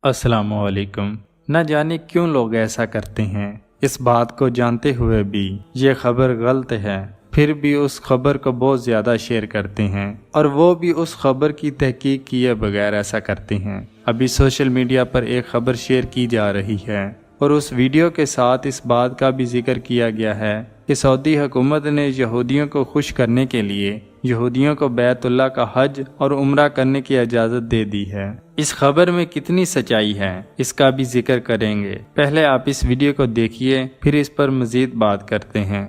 अस्सलाम वालेकुम। न जाने क्यों लोग ऐसा करते हैं। इस बात को जानते हुए भी ये खबर गलत है, फिर भी उस खबर को बहुत ज़्यादा शेयर करते हैं, और वो भी उस खबर की तहकीक किए बगैर ऐसा करते हैं। अभी सोशल मीडिया पर एक खबर शेयर की जा रही है और उस वीडियो के साथ इस बात का भी जिक्र किया गया है कि सऊदी हुकूमत ने यहूदियों को खुश करने के लिए यहूदियों को बैतुल्लाह का हज और उम्रा करने की इजाज़त दे दी है। इस खबर में कितनी सच्चाई है इसका भी जिक्र करेंगे। पहले आप इस वीडियो को देखिए, फिर इस पर मज़ीद बात करते हैं।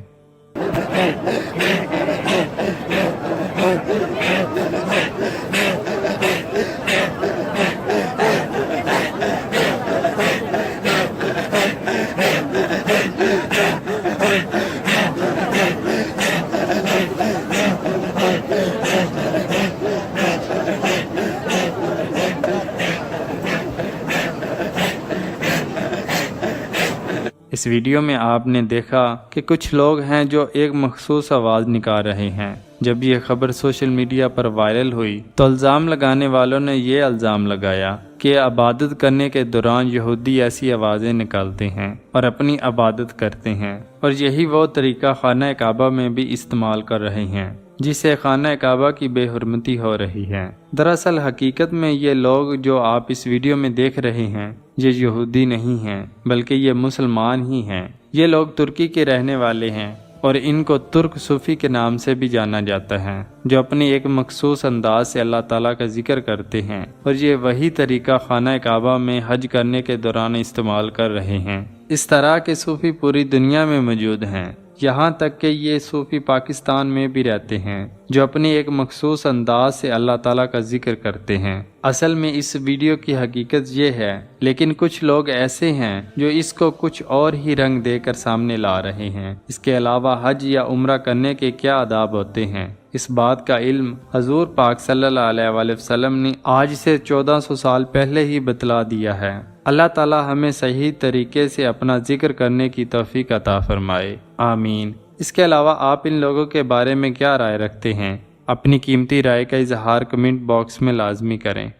इस वीडियो में आपने देखा कि कुछ लोग हैं जो एक मखसूस आवाज़ निकाल रहे हैं। जब ये खबर सोशल मीडिया पर वायरल हुई तो इल्ज़ाम लगाने वालों ने ये इल्ज़ाम लगाया कि इबादत करने के दौरान यहूदी ऐसी आवाज़ें निकालते हैं और अपनी इबादत करते हैं, और यही वो तरीका खाना काबा में भी इस्तेमाल कर रहे हैं, जिससे खाना काबा की बेहुरमती हो रही है। दरअसल हकीकत में ये लोग जो आप इस वीडियो में देख रहे हैं ये यहूदी नहीं हैं, बल्कि ये मुसलमान ही हैं। ये लोग तुर्की के रहने वाले हैं और इनको तुर्क सूफी के नाम से भी जाना जाता है, जो अपनी एक मखसूस अंदाज से अल्लाह ताला का जिक्र करते हैं, और ये वही तरीका खाना काबा में हज करने के दौरान इस्तेमाल कर रहे हैं। इस तरह के सूफी पूरी दुनिया में मौजूद हैं, यहाँ तक कि ये सूफी पाकिस्तान में भी रहते हैं, जो अपनी एक मखसूस अंदाज से अल्लाह ताला का जिक्र करते हैं। असल में इस वीडियो की हकीकत ये है, लेकिन कुछ लोग ऐसे हैं जो इसको कुछ और ही रंग देकर सामने ला रहे हैं। इसके अलावा हज या उम्रा करने के क्या आदाब होते हैं, इस बात का इल्म हजूर पाक सल्लल्लाहु अलैहि वसल्लम ने आज से 1400 साल पहले ही बतला दिया है। अल्लाह ताला हमें सही तरीके से अपना जिक्र करने की तौफीक अता फरमाए, आमीन। इसके अलावा आप इन लोगों के बारे में क्या राय रखते हैं? अपनी कीमती राय का इजहार कमेंट बॉक्स में लाजमी करें।